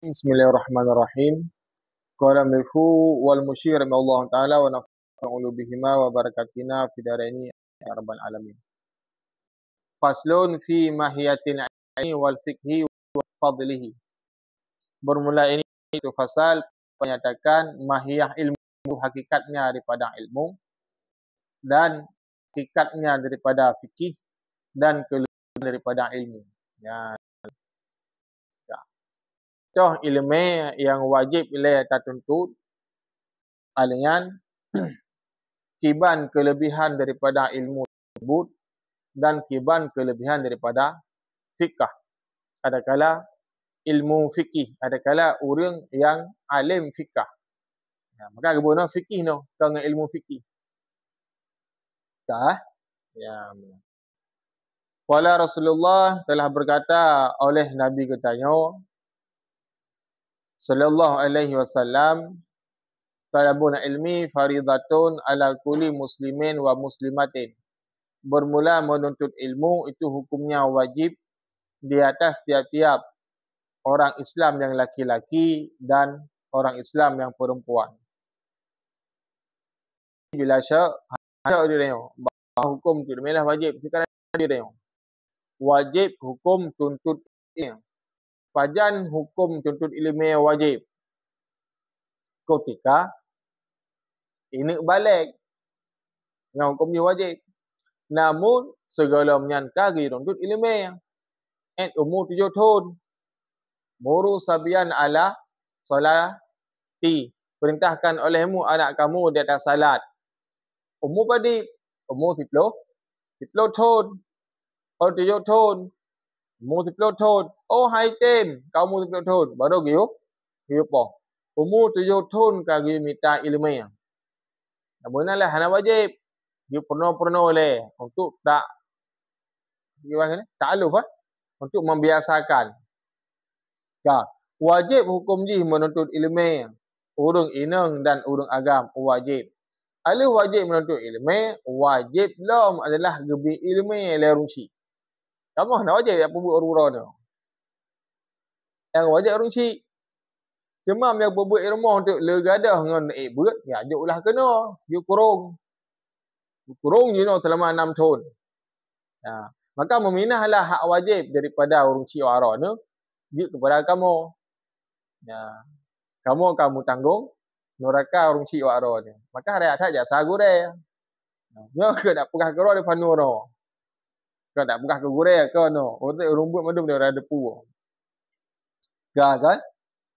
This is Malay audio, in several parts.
Bismillahirrahmanirrahim. Qala mifu wal musyir min Allah Ta'ala wa nafa'ulu bihima wa barakatina fi daraini ya rabbal alamin. Faslun fi mahiyatil ilmi wal fiqhi wa fadlihi. Bermula ini itu fasal menyatakan mahiyah ilmu, hakikatnya daripada ilmu dan hakikatnya daripada fikih dan kelebihan daripada ilmu. Ya. Contoh ilmu yang wajib oleh tertuntut alian kiban kelebihan daripada ilmu tersebut dan kiban kelebihan daripada fikah. Adakala ilmu fikih, adakala orang yang alim fikah. Ya, maka guna fikih no, dengan ilmu fikih. Dah? Ya. Qala Rasulullah telah berkata oleh Nabi katanya sallallahu alaihi wasallam, talabun ilmi faridatun ala kulli muslimin wa muslimatin. Bermula menuntut ilmu itu hukumnya wajib di atas tiap-tiap orang Islam yang laki-laki dan orang Islam yang perempuan. Bila dia tengok hukum tu memang wajib. Sekarang dia tengok wajib hukum tuntut ilmu. Pajan hukum tuntut ilmu wajib ketika ini balik dengan hukumnya wajib. Namun segala menyangka tuntut ilmu umur 7 tahun. Muru sabian ala salati. Perintahkan olehmu anak kamu di atas salat. Umur pada umur 10 tahun. Oh 7 tahun. Umur 10 tahun. Oh haitin kamu 10 tahun. Baru giup po. Umur 7 tahun kagi minta ilmu. Namunlah hana wajib. Dia pernah oleh untuk tak lupa untuk membiasakan. Ya, wajib hukum ji menuntut ilmu. Urung inang dan urung agam wajib. Alih wajib menuntut ilmu, wajib lam adalah gebi ilmu lerungsi. Kamu nak wajib apa buat orang tu? Yang wajib rungsi. Cuma yang berbuat ilmu untuk legadah dengan buat, ya juklah kena, juk kurung. Kurung je selama 6 tahun. Ya, maka meminahlah hak wajib daripada urungsi orang tu juk kepada kamu. Ya. Kamu tanggung neraka urungsi orang tu. Maka ada saja sagure. Ya, ke nak pegah kero di panu ro. Ke nak pegah ke gure ke no. Untuk rumbut madu dia ada pu. Kan?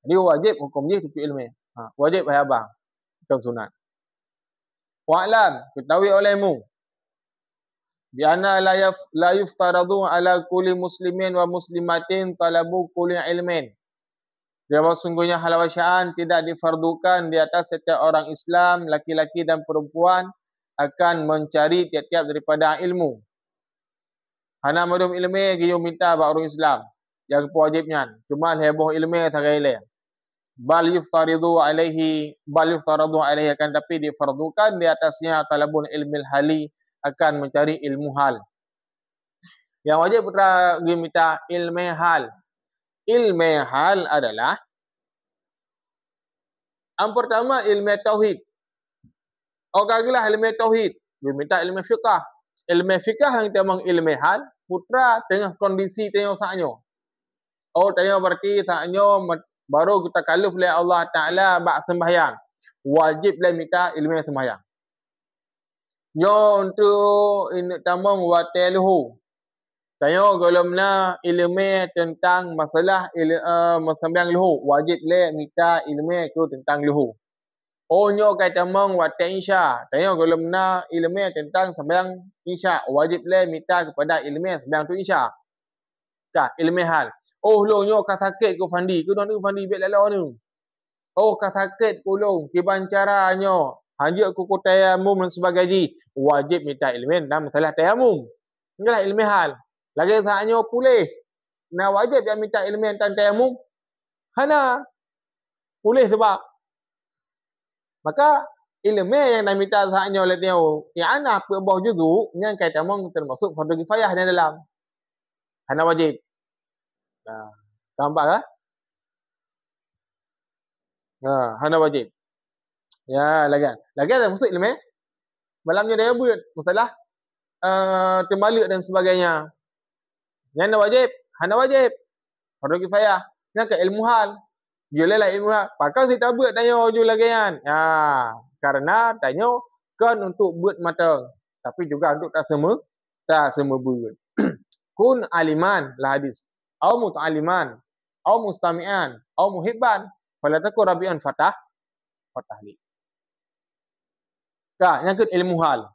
Dia wajib hukum dia tuntut ilmu. Wajib hai abang. Hukum sunat. Wa'lam, ketahui olehmu. Bi'anna la yuftaradu ala kulli muslimin wa muslimatin talabu kulli ilmin. Bahawa sungguhnya hal wasya'an tidak difardukan di atas setiap orang Islam, laki-laki dan perempuan akan mencari tiap-tiap daripada ilmu. Hana madum ilmu giyo minta ba orang Islam. Yang wajibnya. Cuma heboh ilmu tagaile. Bal yuftaradu alaihi akan tapi difardukan di atasnya talabun ilmil hali akan mencari ilmu hal. Yang wajib putra minta ilmu hal. Ilmu hal adalah yang pertama ilmu tauhid. Okagilah ilmu tauhid. Dia minta ilmu fiqah. Ilmu fiqah yang temang ilmu hal putra tengah kondisi tengok saknyo. Oh tengok berarti saknyo baru kita kaluf oleh Allah Ta'ala bak sembahyang. Wajiblah minta ilmu sembahyang. Nyo untuk ini tamang wateluhu. Saya golomna ilmu tentang masalah sembahyang luhu. Wajiblah minta ilmu itu tentang luhu. Oh nyo kait tamang wate isya. Saya golomna ilmu tentang sembahyang isya. Wajiblah minta kepada ilmu sembahyang tu isya. Kah ilmu hal. Oh lo nyo ka sakit ku fandi, ku don fandi bet lalo ni. Oh ka sakit ku lo, kiban caranya. Hanya ku tayamum dan sebagainya. Wajib minta ilmu dalam masalah tayamum. Inilah ilmu hal. Lagi saatnya pulih. Nah wajib yang minta ilmu tentang tayamum. Hana pulih sebab. Maka ilmu yang nak minta saatnya oleh dia, yang ana bawah juzu, yang kait tayamum termasuk fardu kifayah di dalam. Hana wajib. Nah, nampak tak? Hana wajib. Ya, lagan. Lagan dah maksud ilmu. Malamnya dia buat masalah terbalik dan sebagainya. Yang hana wajib, hana wajib. Fardu kifayah. Yang ke ilmu hal. Jualah ilmu hal. Pakai si tak buat tanya ju lagi kan. Ya, karena tanya kan untuk buat mata. Tapi juga untuk tak semua buat. Kun aliman lah hadis. Au muta'aliman. Au mustami'an. Au muhibban. Fala takun rabi'an fatah li. Yang ke ilmu hal.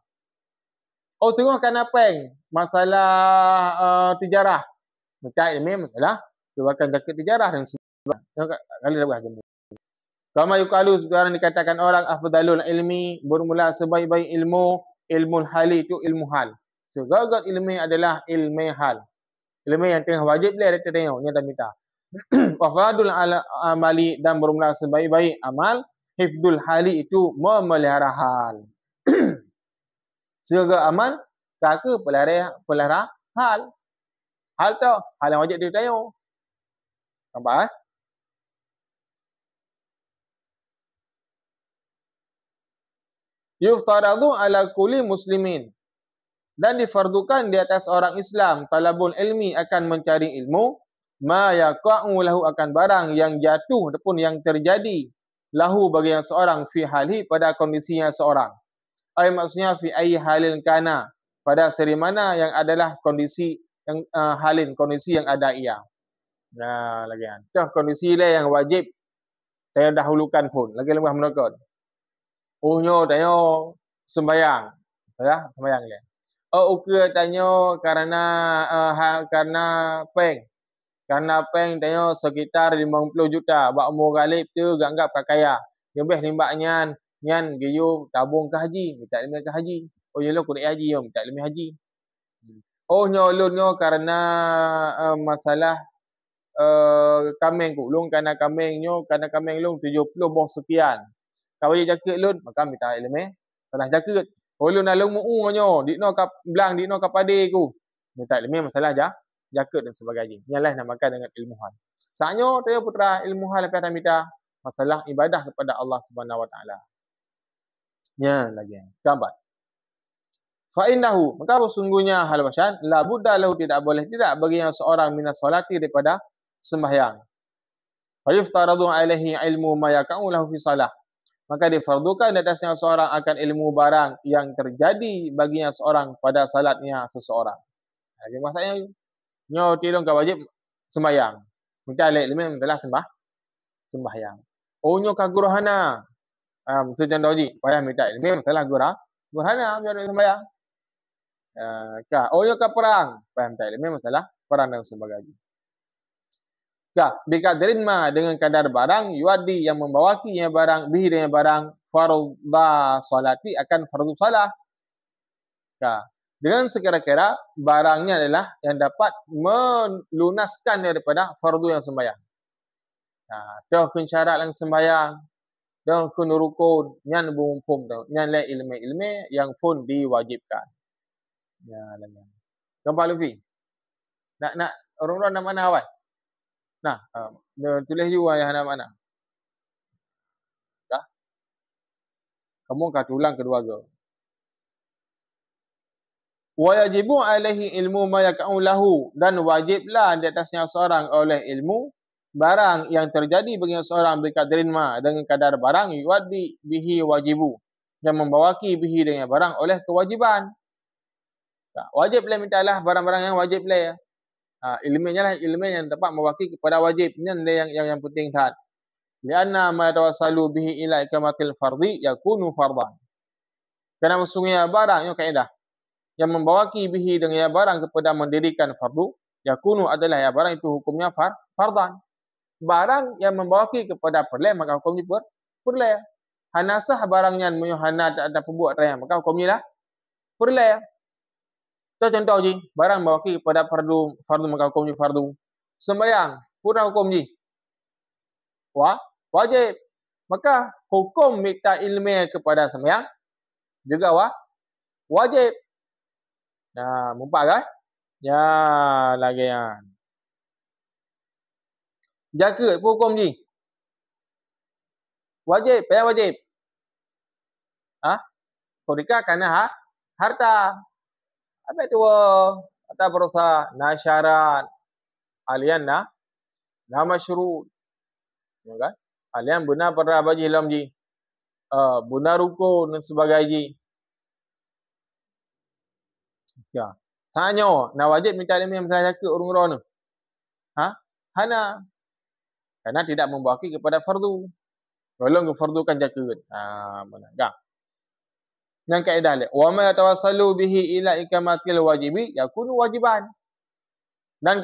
Oh, sungguh kan apa yang masalah tijarah. Minta ilmu masalah keluarkan zakat tijarah dan sebagainya. Kali dah bahas jemput. Kama yukalu sekarang dikatakan orang afdalul ilmi, bermula sebaik-baik ilmu, ilmu hali itu ilmu hal. Segala ilmu adalah ilmu hal. Ilmu yang tengah wajib dia ada tengok, dia dah minta. Wafadul amali dan bermula sebaik-baik amal, hifdul hali itu memelihara hal. Segala amal, kakak pelihara hal. Hal tu, hal yang wajib dia tengok. Nampak? Yuftaradu ala kulli muslimin. Dan difardukan di atas orang Islam, talabul ilmi akan mencari ilmu, ma yaqa'u lahu akan barang yang jatuh ataupun yang terjadi lahu bagi yang seorang fi halhi pada kondisinya seorang. Ay maksudnya fi ayyi halin kana, pada seri mana yang adalah kondisi yang halin, kondisi yang ada ia. Nah, lagi kan. Tuh kondisi lah yang wajib saya dahulukan pun. Lagi lembah menakut. Nyo tanya sembayang. Ya, sembayang dia. Uke tanya karena peng. Karena peng tanya sekitar 50 juta. Bak umur galib tu ganggap kaya. Lebih limbaknya nyan giyu tabung ke haji, minta ilmu ke haji. Yelah aku nak haji, minta ilmu haji. Nyo karena masalah kambing ku long karena kambing long 70 boh sekian. Kalau dia jaket lun maka minta ilmu salah jaket. Lun alung mu nyo dikno kap belang dikno kap pade ku. Minta ilmu masalah jaket dan sebagainya. Nyalah namakan dengan ilmu hal. Saknyo dia putra ilmu hal apa dah minta masalah ibadah kepada Allah Subhanahu wa taala. Ya lagi. Gambar. Fa innahu maka sesungguhnya hal wasan la budda lahu tidak boleh tidak bagi yang seorang minas salati daripada sembahyang. Fa yuftaradu alaihi ilmu ma yaka'u lahu fi salah. Maka difardukan di atasnya seorang akan ilmu barang yang terjadi baginya seorang pada salatnya seseorang. Jadi maksudnya nyo tidong ka wajib sembahyang. Minta ilmu adalah sembahyang. Nyo ka gurhana. Macam doji, payah minta ilmu adalah gurhana biar sembahyang. Nyo ka perang, payah minta ilmu masalah perang dan sebagainya. Bikadrin ma dengan kadar barang yuaddi yang membawakinya barang bihi dengan barang fardha salati akan fardu salah. Dengan sekira-kira barangnya adalah yang dapat melunaskan daripada fardu yang sembahyang. Dah kun syarat yang sembahyang, dah kun rukun, nyan bumupum tu, nyan le ilmu yang pun diwajibkan. Ya lah. Gambar Luffy. Nak orang-orang nak mana awal? Nah, tulis juga yang mana? Dah? Kamu kata ulang kedua ke? Wa yajibu alaihi ilmu ma yaka'u lahu dan wajiblah di atasnya seorang oleh ilmu barang yang terjadi bagi seorang bikadrin ma dengan kadar barang yuaddi bihi wajibu yang membawaki bihi dengan barang oleh kewajiban. Wajiblah mintalah barang-barang yang wajiblah ya. Ilmunya lah ilmu yang dapat mewakili kepada wajib. Ini yang penting tak. Lianna ma tawassalu bihi ila ikamatil fardhi yakunu fardhan. Karena sesungguhnya barang yang kaedah yang membawaki bihi dengan barang kepada mendirikan fardu yakunu adalah ya barang itu hukumnya fardhan. Barang yang membawaki kepada perleh maka hukumnya perleh. Hanasah barangnya menyuhana tak ada pembuat raya maka hukumnya lah perleh. Contoh je, barang mewakili kepada fardu maka hukum je fardu. Sembahyang, pun hukum je. Wajib. Maka hukum minta ilmu kepada sembahyang juga wajib. Mumpak kan? Ya, lagi kan. Jaga pun hukum je. Wajib, bayar wajib. Kodika kerana harta. Habis tu kata berusaha nasyarat alian na masyru'. Ya kan? Alian benar pada bagi lam ji. Benar rukun dan sebagainya. Ya. Tanya, nak wajib minta ilmu yang berjaga urung-urung tu. Hana. Karena tidak membawaki kepada fardu. Kalau ke fardu kan jaga. Benar. Ya. Yang kaedah dia. Wa ma yatawassalu bihi ila ikamatil wajibi yakunu wajiban. Dan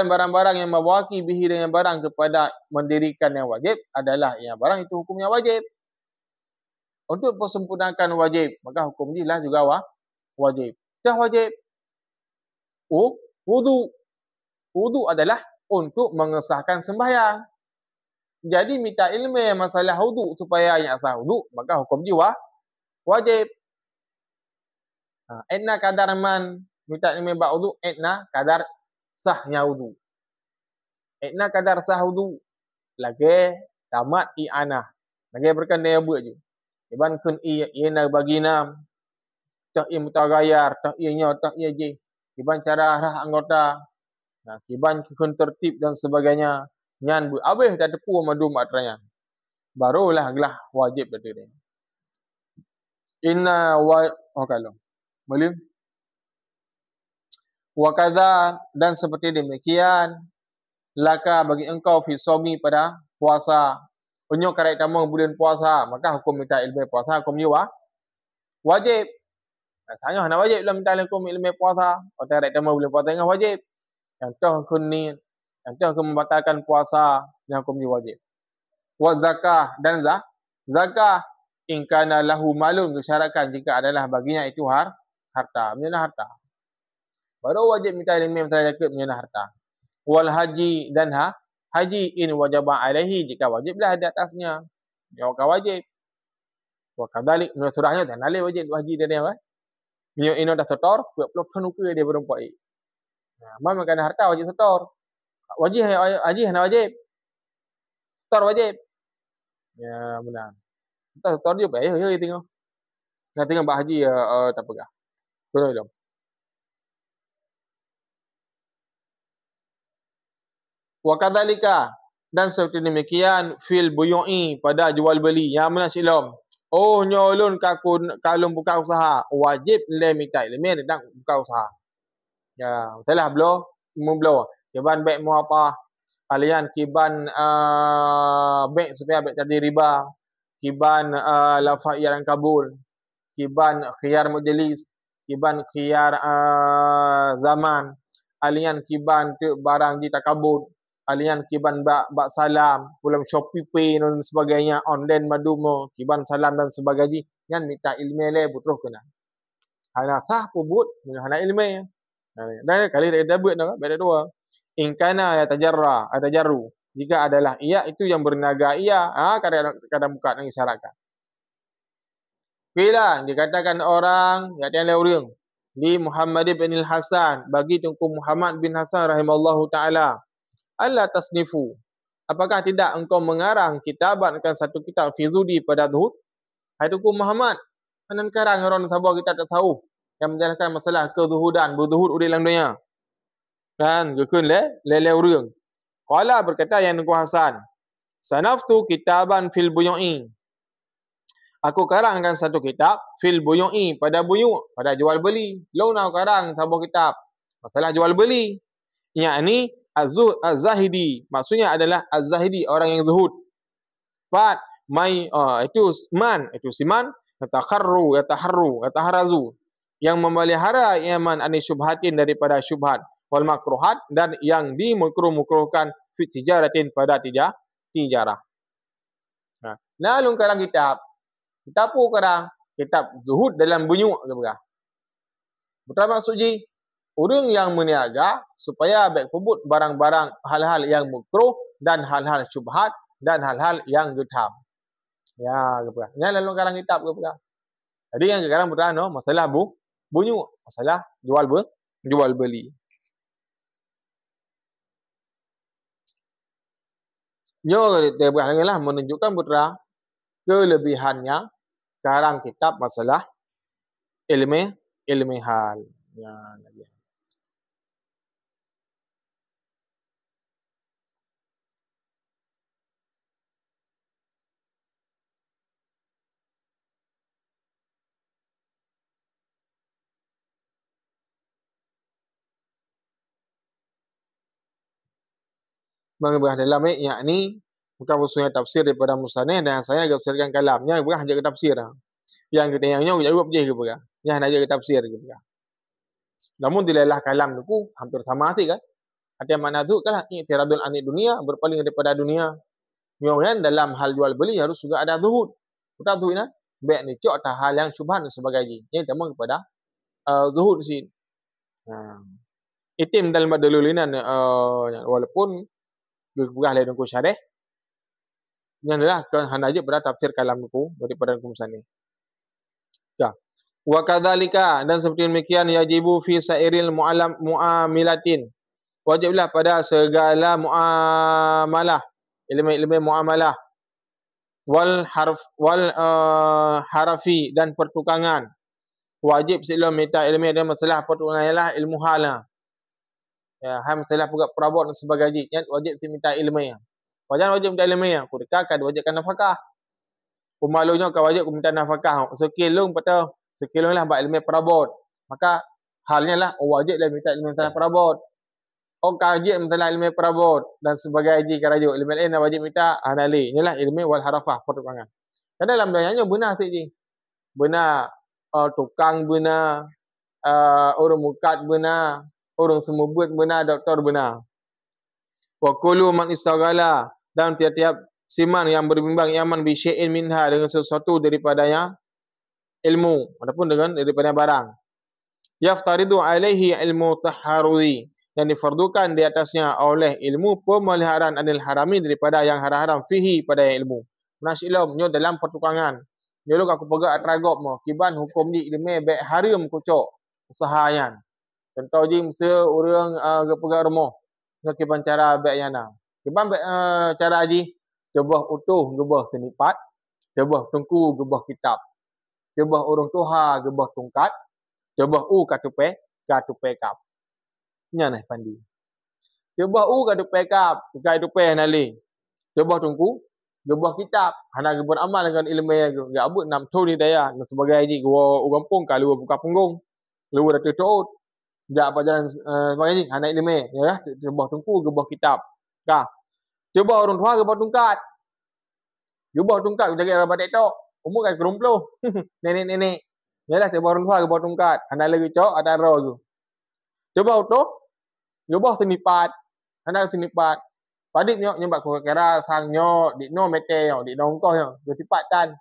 barang-barang yang membawaki bihi dengan barang kepada mendirikan yang wajib adalah yang barang itu hukumnya wajib. Untuk persempurnakan wajib, maka hukum ni lah juga wajib. Dah wajib. Wudu. Wudu adalah untuk mengesahkan sembahyang. Jadi minta ilmu masalah wudu supaya yang sah wudu, maka hukum ni wajib. Edna kadar man minta ilmu bab wudu, edna kadar sahnya wudu. Edna kadar sah wudu lagi tamat i'anah. Lagi berkandai buat je. Iban kun iena baginam. Tak ia mutagayar, tak ianya, tak ia je. Iban cara arah anggota. Iban kun tertib dan sebagainya. Nyan bu abih dah tepu madu matranya. Barulah gelah wajib tadi dia. Inna kalau boleh. Wa kadza dan seperti demikian laka bagi engkau fi somi pada puasa. Unyo karai tamu bulan puasa, maka hukum minta ilmu puasa hukum ni wajib. Saya hanya wajib lah minta ilmu puasa. Kalau karai tamu bulan puasa dengan wajib. Contoh hukum ni, contoh hukum membatalkan puasa yang hukum ni wajib. Wa zakah dan zakah in kana lahu malun disyaratkan jika adalah baginya itu harta, menyana harta. Baru wajib minta ilmu zakat menyana harta. Wal haji dan haji in wajaba alaihi jika wajiblah di atasnya. Ya wajib. Wa kadzalik menurut surahnya dan alai wajib haji dia apa? Mio ino dah setor, buat peloton ukur dia berempat. Mam makan harta wajib setor. Wajib haji hana wajib. Setor wajib. Ya benar. Kita setor dia baik ya tengok. Kita tengok bab haji tak pegah. Betul. Wa kadzalika dan seperti demikian fil buyu'i pada jual beli yang mana silom. Oh nyolun kalung buka usaha wajib le minta ilmu tentang buka usaha. Ya, salah belum. Kiban baik mu apa? Kalian kiban baik supaya baik tadi riba. Kiban lafaz yang kabul. Kiban khiyar majlis. Kiban khiyar zaman. Alian kiban tu barang di takabut. Alian kiban bak salam, pulang Shopee Pay dan sebagainya, online madumo, kiban salam dan sebagainya, yang minta ilmu le butuh kena. Hana sah pubut, hana ilmu. Dan kali dia buat dah, beda dua. In kana atajarru. Jika adalah ia itu yang berniaga ia, kadang buka dan isyaratkan. Bila dikatakan orang, yang orang di Muhammad bin Hasan, bagi Tunku Muhammad bin Hasan rahimallahu taala. Allah tasnifu. Apakah tidak engkau mengarang kitabatkan satu kitab fizudi pada zuhud? Hai Tunku Muhammad, anan karang orang sabar kita tak tahu yang menjelaskan masalah kezuhudan, berzuhud di dalam dunia. Kan, gekun le urang. Qala berkata yang Tunku Hasan, sanaftu kitaban fil buyu'i. Aku karangkan satu kitab fil buyu'i pada buyu', pada jual beli. Launa karang sabar kitab masalah jual beli. Yakni Az-Zahidi, maksudnya adalah Az-Zahidi, orang yang zuhud. Fat itu siman yataharrazu, yang memelihara iman ani syubhatin daripada syubhat, wal makruhat dan yang dimukruhkan fi tijaratin pada tijarah. Lalu karang kitab apa karang? Kitab zuhud dalam bunyi ke berah. Betul maksud ji? Orang yang meniaga supaya baik pebut barang-barang hal-hal yang makruh dan hal-hal syubhat dan hal-hal yang getam. Ya, ke berah. Ini lalu karang kitab ke berah. Jadi yang sekarang berah no masalah bunyi, masalah jual beli. Nyo dia berah lah menunjukkan berah kelebihannya karang kitab masalah ilmihan. Ya, lagi. Mengubah dalam yakni bukan usulnya tafsir daripada musannih dan saya tafsirkan kalamnya bukan hanya ke tafsir. Yang kita yang jawab je ke bukan. Yang nak ke tafsir ke bukan. Namun dilelah kalam tu hampir sama sih kan. Ada makna tu kan i'tiradul anid dunia, berpaling daripada dunia. Kemudian dalam hal jual beli harus juga ada zuhud. Kita zuhud ni baik ni cok atau hal yang syubhat dan sebagainya. Ini temu kepada zuhud di sini. Itim dalam dalil ini walaupun bergugah lain ku syarih yang adalah kan hanaje pada tafsir kalam ku daripada kumsan ni. Ya. Wa kadzalika dan seperti demikian yajibu fi sairil muamilatin. Wajiblah pada segala muamalah, ilmu muamalah wal harafi dan pertukangan. Wajib sila minta ilmu dan masalah pertukangan ialah ilmu hal. Ya, masalah juga perabot dan sebagainya wajib minta ilmu. Wajan wajib minta ilmu. Kudika kad wajibkan nafkah. Pemalunya kau wajib minta nafkah. Sekilung patah sekilung lah buat ilmu perabot. Maka halnya lah wajiblah minta ilmu masalah perabot. Kaji masalah ilmu perabot dan sebagainya kerajuk ilmu lain wajib minta anali. Inilah ilmu wal harafah pertukangan. Karena dalam dayanya benar sih. Benar tukang benar, orang mukat benar, orang semubut benar, doktor benar. Wa kullu man istaghala dan tiap-tiap siman yang berbimbang yaman bi syai'in minha dengan sesuatu daripadanya ilmu ataupun dengan daripada barang. Yaftaridu alaihi ilmu taharrudi yang difardukan di atasnya oleh ilmu pemeliharaan anil harami daripada yang haram-haram fihi pada yang ilmu. Nasyilum nyo dalam pertukangan. Nyolok aku pegang atragop mo kiban hukum di ilmu baik haram kucok usahayan. Contoh je masa orang pegang rumah nak kiban cara baik yana. Kiban cara ji coba utuh gebah senipat, coba tungku gebah kitab. Coba orang tuha gebah tungkat, coba katupe kap. Nya nah pandi. Coba katupe kap, katupe nali. Coba tungku gebah kitab, hana gebah amal dengan ilmu yang gak abut nam tu ni daya dan sebagainya gua gampung kalau buka punggung. Lu dah tutup. Jak apa jalan sebagainya hana ilmu ya, gebah tungku gebah kitab. Kah. Coba orang tua gebah tungkat. Gebah tungkat jaga rabat tok. Umur kan kerumpluh. Nenek-nenek. Yalah coba orang tua gebah tungkat. Hana lagi cok ada ro tu. Coba utuh gebah senipat. Hana senipat. Padik nyok nyembak ko kira sang nyok di no mete yo di nongkoh yo do tipatan.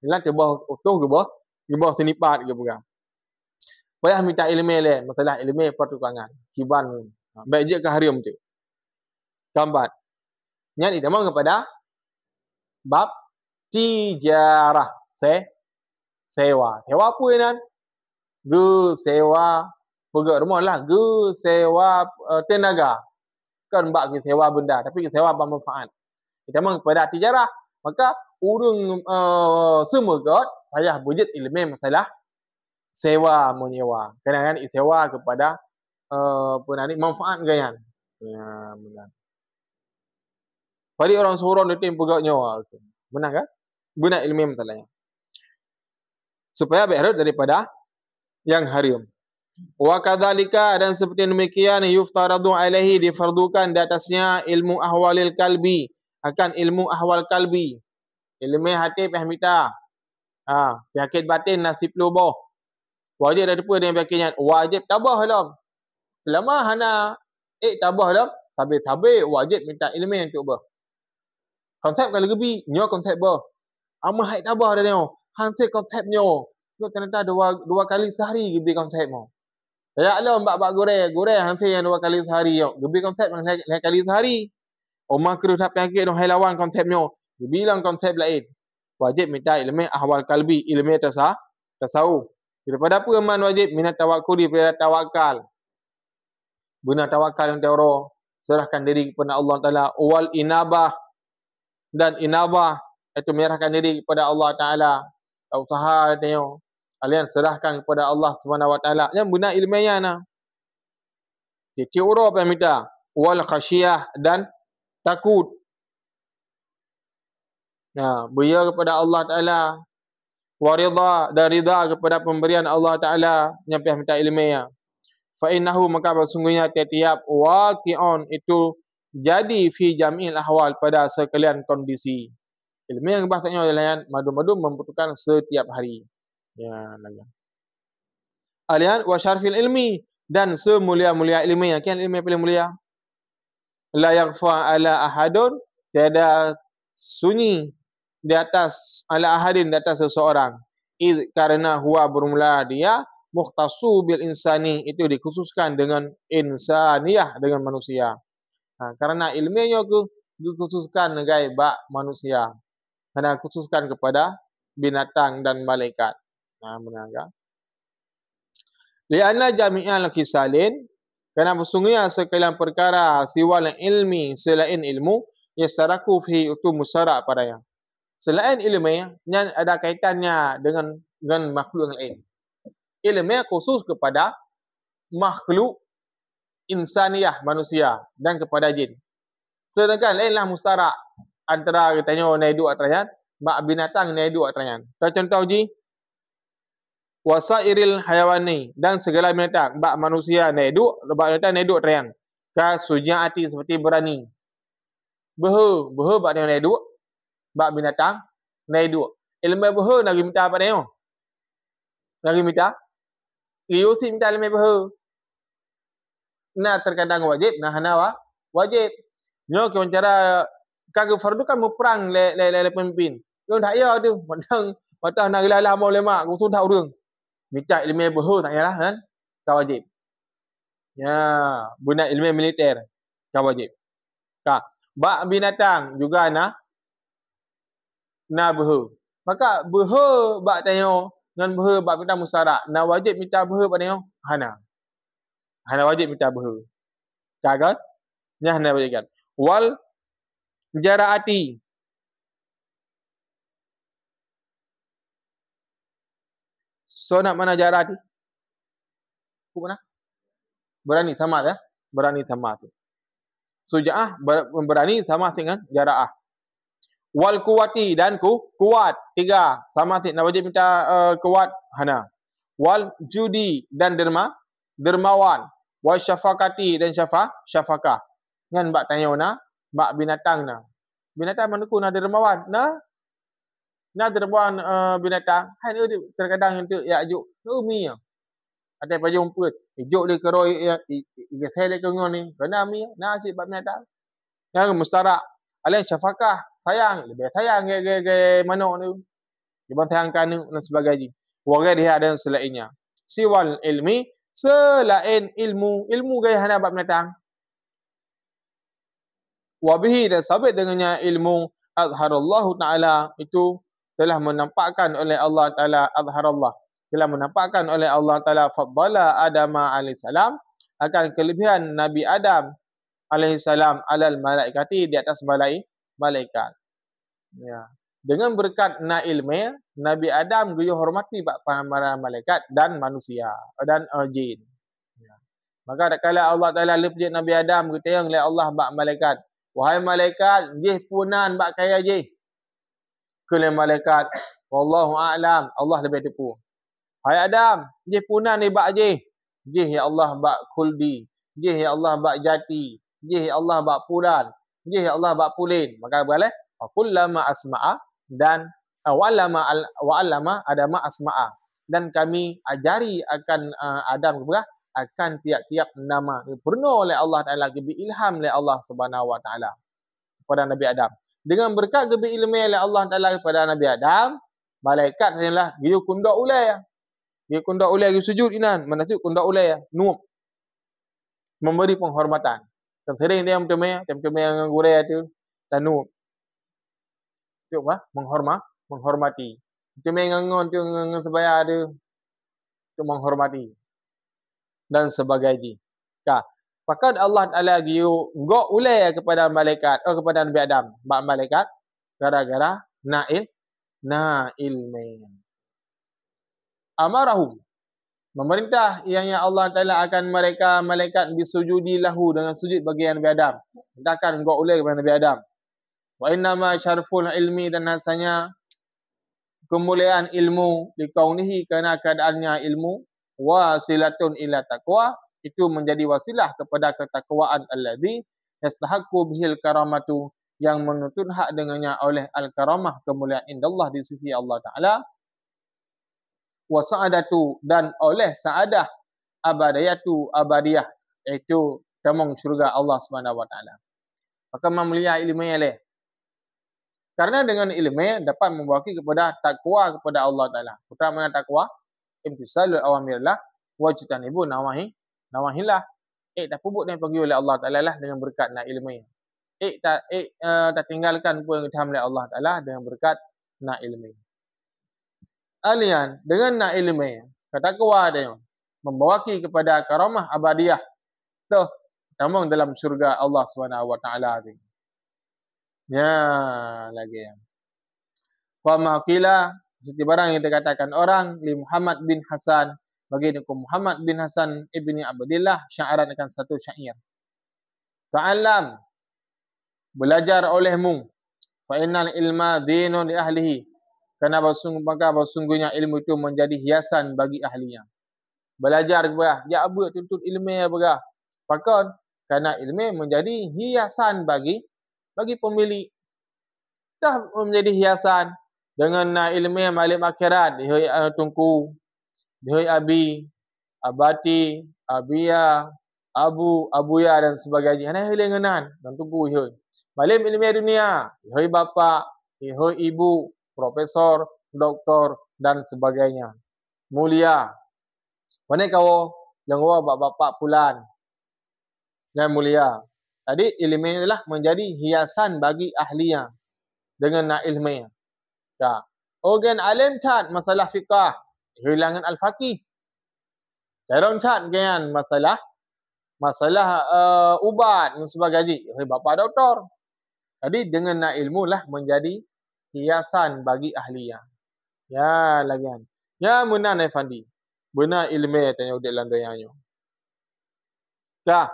Yalah coba utuh gebah senipat ke bukan. Payah minta ilmu le, masalah ilmu pertukangan. Kiban. Baik je ke harium tu. Gambar. Nyat idamang kepada bab tijarah. Sewa. Sewa apa ini? Sewa pegawai rumah lah. Sewa tenaga. Kan bak sewa benda. Tapi sewa bermanfaat. Idamang kepada tijarah. Maka urung semua kot payah wujud ilmu masalah sewa menyewa. Kadang-kadang sewa kepada manfaat gayan. Ya, benar. Pada orang seorang dia pegawai nyawa. Benar kan? Benar ilmu masalahnya. Supaya berharap daripada yang haram. Wa kadzalika dan seperti demikian yuftaradu alaihi difardukan di atasnya ilmu ahwalil kalbi, akan ilmu ahwal kalbi. Ilmu hati pahmita. Penyakit batin nasib lubuh. Wajib ada apa dengan penyakitnya? Wajib tabah halam. Selama hana tabah halam, tabi wajib minta ilmu untuk bah. Konsep kalau lebih nyo konsep bah. Ama hai tabah dah nyo. Hansip konsep nyo. Nyo ternyata dua kali sehari gebi konsep mo. Ya alam bak goreng hansip yang 2 kali sehari yo. Gebi konsep yang 2 kali sehari. Omah keruh tak penyakit no hai lawan konsep nyo. Bilang konsep lain. Wajib minta ilmu ahwal kalbi, ilmu tasawuf. Daripada apa man wajib minat tawakkuli daripada tawakal. Benar tawakal yang teoro serahkan diri kepada Allah Taala wal inabah dan inabah iaitu menyerahkan diri kepada Allah Taala. Tak usaha tengok. Kalian serahkan kepada Allah Subhanahu Wa Taala. Yang benar ilmiahnya nah. Jadi urut apa yang minta? Wal khasyiyah dan takut. Nah, beria kepada Allah Taala. Wa ridha dan ridha kepada pemberian Allah Taala yang pihak minta ilmiah. Fa innahu maka sesungguhnya tiap-tiap waqi'un itu jadi fi jam'il ahwal pada sekalian kondisi. Ilmiah yang bahasanya lain madu-madu membutuhkan setiap hari. Ya, lagi. Alian wa syarfil ilmi dan semulia-mulia ilmiah. Kian ilmiah paling mulia. La yaghfa ala ahadun, tiada sunyi di atas ala ahadin, di atas seseorang. Karena huwa bermula dia mukhtasu bil insani, itu dikhususkan dengan insaniyah, dengan manusia. Karena ilmiahnya dikhususkan dengan bak manusia. Karena khususkan kepada binatang dan malaikat. Benar kan? Lianna jami'al khisalin, kerana sesungguhnya sekalian perkara siwal ilmi selain ilmu yastaraku fi itu musyarak padanya. Selain ilmu yang ada kaitannya dengan makhluk yang lain. Ilmu khusus kepada makhluk insaniyah manusia dan kepada jin. Sedangkan lainlah mustarak antara katanya naik dua atrayan, mak binatang naik dua atrayan. Contoh ji wasairil hayawani dan segala binatang, bak manusia naik dua, bak binatang naik dua atrayan. Ka sujaati seperti berani. Behu bak dia naik dua, bak binatang naik dua. Ilmu behu nak minta apa dia? Nak minta Iusi minta ilmu behu. Nah terkadang wajib, nah hana wajib. Nyo ke cara kagak fardu kan perang le pemimpin. Yo tak ya tu, matang nak lalah mau lemak, ku tahu orang. Minta ilmu behu tak yalah kan? Kau wajib. Ya, guna ilmu militer kau wajib. Bak binatang juga na behu. Maka behu bak tanya dengan behu bak minta musyarak. Na wajib minta behu pada tanya hana. Hana wajib minta behu. Kagat? Nya hana wajib kan. Wal jaraati. So nak mana jaraati? Mana? Berani sama ya? Berani sama tu. Sujaah berani sama dengan jaraah. Wal kuwati dan kuat. 3 sama nak wajib minta kuat hana. Wal judi dan dermawan. Wal syafaqati dan syafaqah. Ngan bak tanya na, bak binatang na. Binatang mana ku na dermawan? Na dermawan binatang. Hai ni terkadang itu ya juk umi ya. Ada paju umput. Juk dia keroi ya saya ke ngon ni. Kena mi na asyik bak binatang. Yang mustarak. Alain syafaqah, sayang, lebih sayang ke manuk ni. Dia sayangkan ni dan sebagainya. Wa ghairiha dan selainnya. Siwal ilmi, selain ilmu gaya hana bab binatang. Wa bihi dan sabit dengannya ilmu azharallahu taala itu telah menampakkan oleh Allah taala telah menampakkan oleh Allah taala faddala Adam alaihissalam akan kelebihan Nabi Adam alaihissalam alal malaikati di atas malaikat. Ya. Dengan berkat ilmu Nabi Adam guyu hormati para malaikat dan manusia dan jin. Ya. Maka tak kala Allah Taala lepjit Nabi Adam kata yang Allah bak malaikat. Wahai malaikat, jih punan bak kaya jih. Kala malaikat, wallahu a'lam, Allah lebih tepu. Hai Adam, jih punan ni bak jih. Jih ya Allah bak khuldi. Jih ya Allah bak jati. Jih ya Allah bak pulan. Jih ya Allah bak pulin. Maka boleh kullama asma'a dan wa'allama Adama asma'a. Dan kami ajari akan Adam akan tiap-tiap nama dipenuh oleh Allah Taala, diberi ilham oleh Allah Subhanahu Wa Taala kepada Nabi Adam. Dengan berkat diberi ilmu oleh Allah Taala kepada Nabi Adam, malaikat senlah dia kundak ulai. Dia kundak ulai dia sujud inan, manasuk kundak ulai nup. Memberi penghormatan. Dan sering dia macam yang gurai tu tanup. Tu apa? Menghormati. Macam yang ngon tu ngan sebaya tu menghormati. Dan sebagainya. Fakat Allah Taala giu ngok ulai kepada malaikat kepada Nabi Adam, bak malaikat gara-gara na ilmi. Amarahum, memerintah yang Allah Ta'ala akan mereka malaikat bisujudi lahu dengan sujud bagi Nabi Adam. Perintahkan buat oleh kepada Nabi Adam. Wa innama syarful ilmi, dan rasanya kemuliaan ilmu dikaunihi kerana keadaannya ilmu wasilatun ila taqwa, itu menjadi wasilah kepada ketakwaan alladhi yastahaqqu bihil karamatu, yang menuntut hak dengannya oleh al-karamah, kemuliaan indallah di sisi Allah Ta'ala, wa sa'adatu, dan oleh sa'adah abadiyatu abadiyah, iaitu temung syurga Allah Subhanahu wa Ta'ala. Maka memulia ilmu yang karena dengan ilmu dapat membawa kepada takwa kepada Allah Ta'ala. Pertama mana takwa? Imtisalul awamirlah wajtanibu nawahillah. Tak pupuk yang pergi oleh Allah Ta'ala lah dengan berkat nak ilmu. Tak tinggalkan pun yang oleh Allah Ta'ala dengan berkat nak ilmu. Alian dengan nak ilmu, ketakwa dia membawa kepada karamah abadiyah. Tu tamang dalam syurga Allah Subhanahu wa Ta'ala ni. Ya, lagi ya. Wa maqila, seperti barang yang dikatakan orang li Muhammad bin Hasan, bagi Muhammad bin Hasan ibni Abdillah, syairan akan satu syair. Ta'allam, belajar olehmu, fa innal ilma dinun li ahlihi, kerana bersungguhnya ilmu itu menjadi hiasan bagi ahlinya. Belajar kepada, ya apa tuntut ilmu ya berah. Pakon, kerana ilmu menjadi hiasan bagi pemilik. Dah menjadi hiasan dengan ilmu yang malim akhirat, dihoi tungku, dihoi abi, abati, abia, abuya dan sebagainya. Ana hilangan dan tunggu dihoi. Malim ilmu dunia, dihoi bapa, dihoi ibu, profesor, doktor dan sebagainya. Mulia. Mana kau yang bapak pulan yang mulia. Tadi ilmu inilah menjadi hiasan bagi ahlinya dengan nak ilmu. Ya. Organ alim cat masalah fiqah, hilangan al-faqih. Jarang cat dengan masalah ubat dan sebagainya. Bapa doktor. Jadi dengan nak ilmu lah menjadi hiasan bagi ahlinya. Ya lagian. Ya benar Fandi. Benar ilmu tanya udik landaiannya. Ya.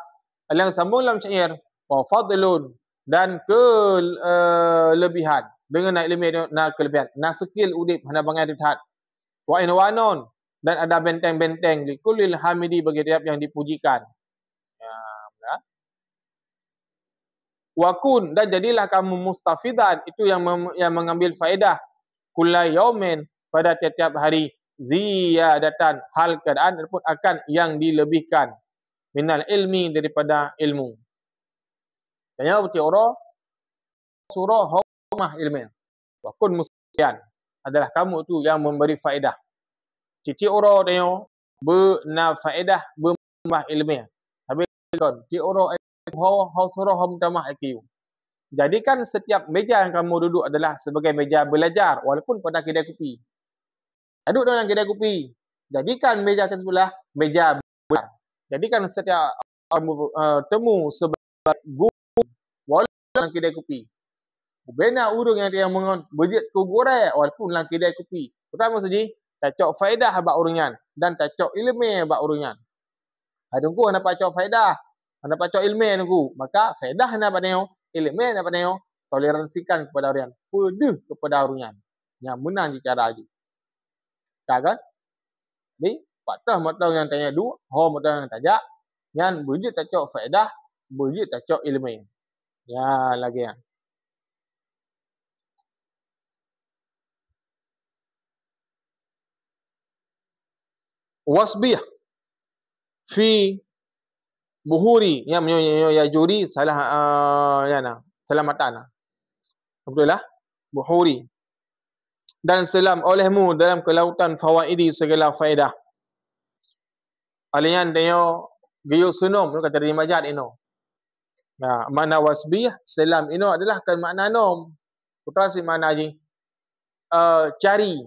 Yang sambung dalam syair, wa fadlun, dan kelebihan dengan nak ilmu nak kelebihan, nak skill udip hana bangai ditat. Wa inwanon, dan ada benteng-benteng di kulil hamidi bagi tiap yang dipujikan. Ya, benar. Wa kun, dan jadilah kamu mustafidan, itu yang mengambil faedah kulla yaumin, pada tiap-tiap hari, ziyadatan, hal keadaan ataupun akan yang dilebihkan minal ilmi, daripada ilmu. Tanya betul orang surah humah ilmu. Wa kun musyan, adalah kamu tu yang memberi faedah. Cici orang tanya bena faedah bermah ilmu. Habis kan cici orang surah humah IQ. Jadikan setiap meja yang kamu duduk adalah sebagai meja belajar walaupun pada kedai kopi. Duduk dalam kedai kopi. Jadikan meja tersebutlah meja belajar. Jadikan setiap temu sebagai guru walaupun dalam kedai kopi. Bena urung yang dia mengon berjet ku goreng walaupun dalam kedai kopi. Pertama saja, tak cok faedah bak urungan dan tak cok ilmu bak urungan. Tunggu anda pak cok faedah, anda pak cok ilmu tunggu. Maka faedah anda pak neo, ilmu anda pak neo, toleransikan kepada orang, pedih kepada orang. Yang benar cara lagi. Tak kan? Jadi patah mata yang tanya dua, mata yang tajak, yang berjet tak cok faedah, berjet tak cok ilmu. Ya lagi ya. Wasbih fi buhuri yang ya juri salah selamatan. Betul lah? Buhuri. Dan selam olehmu dalam kelautan fawaidi segala faedah. Alian dia gayuk sunum kata dari majad ino. Nah, mana wasbih selam ino adalah kan makna nom. Putra si mana ji? Cari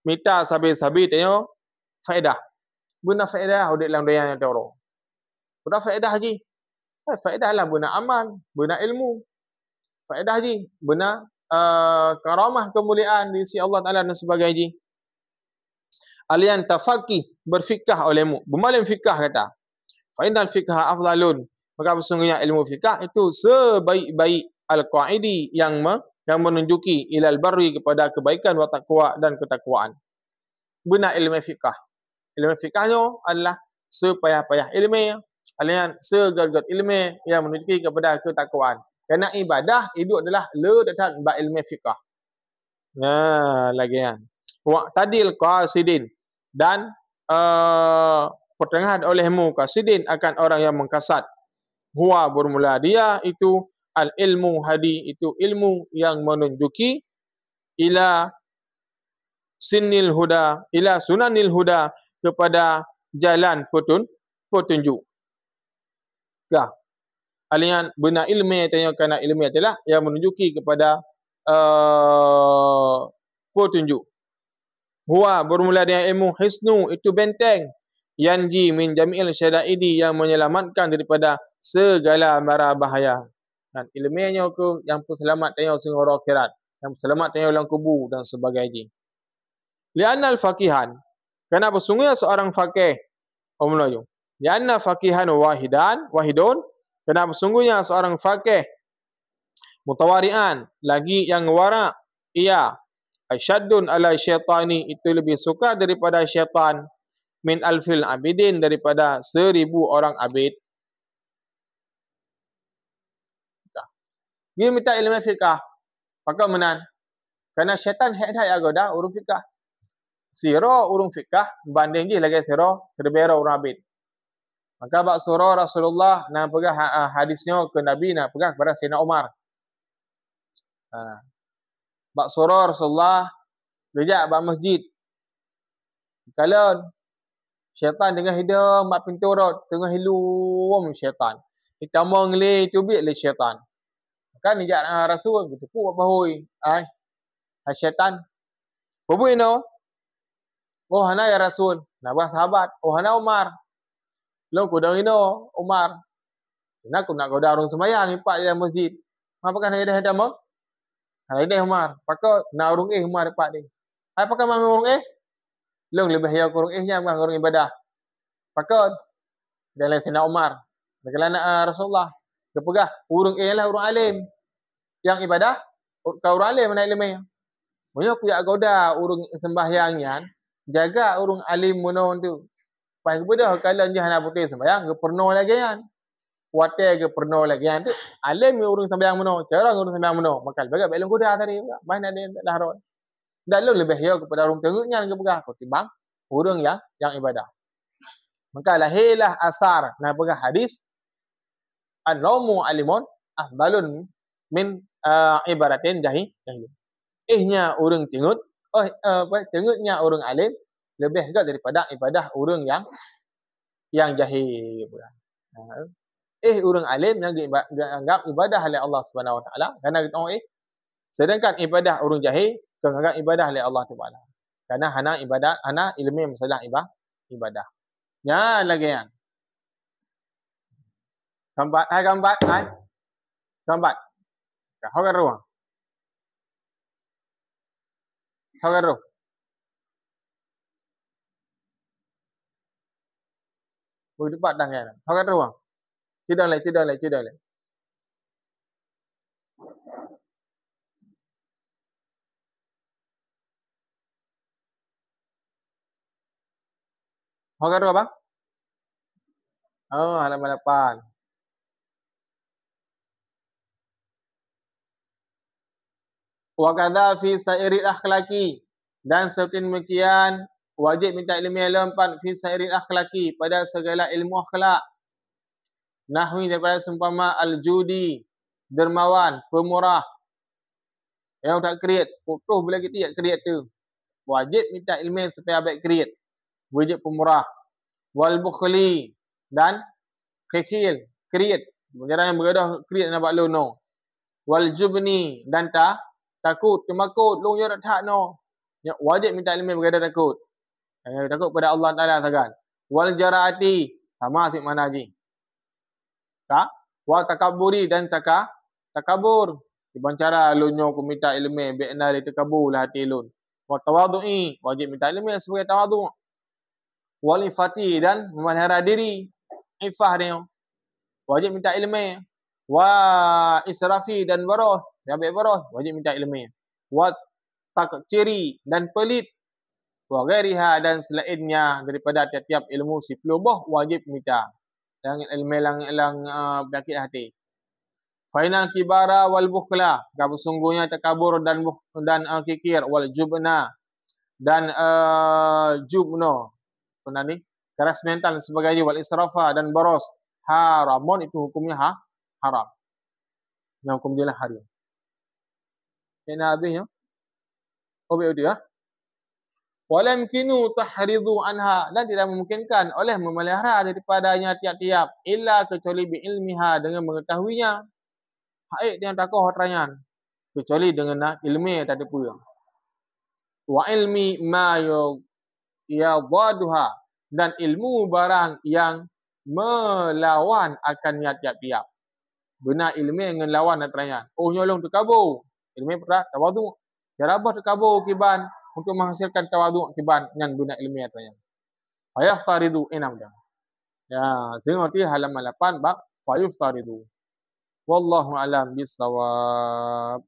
mita sabi-sabi dia faedah. Guna faedah udik lang doyan yang toro. Guna faedah haji. Faedah lah guna aman, guna ilmu. Faedah haji, guna karamah kemuliaan di sisi Allah Taala dan sebagainya. Alian tafaqih berfikah olehmu. Bermalam fikah kata. Fa innal fiqha afdalun. Maka sesungguhnya ilmu fikah itu sebaik-baik al-qaidi yang menunjuki ilal barri kepada kebaikan wa taqwa dan ketakwaan. Benar ilmu fikah. Ilmu fikahnya adalah sepayah-payah ilmu, alian segar-gar ilmu yang menunjuki kepada ketakwaan. Kerana ibadah itu adalah letak bab ilmu fikah. Nah, lagi kan. Waqtadil qasidin dan pertengahan olehmu qasidin akan orang yang mengkasat. Huwa bermula dia itu al ilmu hadi, itu ilmu yang menunjuki ila sinil huda, ila sunanil huda, kepada jalan petunjuk. Kah? Alian benar ilmu tanya kerana ilmu adalah yang menunjuki kepada petunjuk. Huwa bermula dengan ilmu hisnu, itu benteng. Yanji min jami'il syada'idi, yang menyelamatkan daripada segala mara bahaya. Dan ilmunya ke yang selamat tanya singoro akhirat, yang selamat tanya ulang kubur dan sebagainya. Li'anna al-faqihan, kenapa sungguhnya seorang faqih? Omulayo. Li'anna faqihan wahidun, kenapa sungguhnya seorang faqih mutawari'an, lagi yang wara', ia asyaddun ala syaitani, itu lebih suka daripada syaitan, min alfil abidin, daripada 1000 orang abid. Dia minta ilmu fikah, maka menan. Kerana syaitan hak-hak agoda urung fikah. Siro urung fikah banding je lagi siro terbera urang abid. Maka bak surah Rasulullah nak pegah hadisnya ke Nabi, nak pegah kepada Sayyidina Umar. Bak surah Rasulullah rejak bak masjid. Kalau syaitan tengah hidung bak pintu rot, tengah hilum syaitan. Kita mau ngeli tubik le syaitan. Maka nijak Rasul bertepuk bahui. Hai syaitan. Apa ino? Oh hana ya Rasul. Nabah sahabat. Oh hana Umar. Lo ku dah ino Umar. Nak ku nak kau darung sembahyang ipak dalam masjid. Apakah nak dah mo? Hai dah Umar. Pakak nak urung Umar ipak ni. Hai pakak mang urung Long lebih ya kurung nya mang urung ibadah. Pakak dalam Sayyidina Umar. Bagaimana Rasulullah? Kepegah urung lah urung alim. Yang ibadah kau urung alim mana ilmu. Punya aku ya goda urung sembahyangnya. Jaga urung alim mono tu. Pas kepada kalau dia nak putih sembahyang, ke pernah lagi kan. Kuatai ke pernah lagi kan. Alim urung sembahyang mono, cara urung sembahyang mono. Maka bagai belum goda tadi. Mana dia dah rot. Dan lu lebih ya kepada urung tenguknya ke pegah ketimbang urung yang ibadah. Maka lahirlah asar nak pegah hadis an-naumu alimun afdalun min ibaratin jahil. Ihnya urung tengut, tengutnya urung alim lebih juga daripada ibadah urung yang jahil. Urung alim yang dianggap ibadah oleh Allah Subhanahu Wa Taala, kerana kita tahu sedangkan ibadah urung jahil menganggap ibadah oleh Allah Taala. Kerana hana ibadah, hana ilmu masalah ibadah. Ya lagi yang gambar, gambar. Kau kan ruang. Kau kan ruang. Boleh dapat dah kan? Kau kan ruang. Cidang lagi. Kau kan ruang bang? Oh, halaman 8. Wa kadza fi sairil akhlaqi, dan seperti demikian wajib minta ilmu yang lempat fi sairil akhlaqi, pada segala ilmu akhlak. Nahwi daripada seumpama al-judi, dermawan, pemurah. Yang tak kreat, putus bila kita tak kreat tu. Wajib minta ilmu supaya baik kreat. Wajib pemurah. Wal bukhli, dan khikhil, kreat. Jarang yang bergadah kreat nak buat lono. Wal jubni, dan takut, kemakut, long ya tak no. Wajib minta ilmu bergadah takut. Takut pada Allah Taala sagan. Wal jaraati, sama sik mana ji. Wal takaburi, dan takabur, Iban cara lunyo ku minta ilmu bi'na li takabur lah hati lun. Wa tawadhu'i, wajib minta ilmu sebagai tawadhu'. Wal ifati dan memelihara diri. Ifah dia. Wajib minta ilmu. Wa israfi dan baroh, ambil baroh, wajib minta ilmu. Wa takciri dan pelit. Wa ghairiha dan selainnya daripada tiap-tiap ilmu siflubuh wajib minta. Yang ilmu lang penyakit hati. Fainal kibara wal bukhla, sesungguhnya takabur dan kikir, wal jubna dan jubno, apa ni? Keras mental dan sebagainya, wal israfa dan boros, haramun itu hukumnya haram. Yang hukum dia lah haram. Ini habisnya. Obek dia. Walam kinu tahridu anha, dan tidak memungkinkan oleh memelihara daripadanya tiap-tiap illa kecuali bi ilmiha, dengan mengetahuinya. Haid yang takoh terayan kecuali dengan ilmu tadi pula. Wa ilmi ma yadaduha, dan ilmu barang yang melawan akannya tiap-tiap. Benar ilmu dengan lawan terayan. Oh nyolong takabur. Ilmu pernah tawadhu. Jarabah takabur kiban untuk menghasilkan tawadhu kiban dengan benar ilmu terayan. Fayaftaridu enam dah. Ya, sehingga halaman 8 bab fayaftaridu. Wallahu alam bisawab.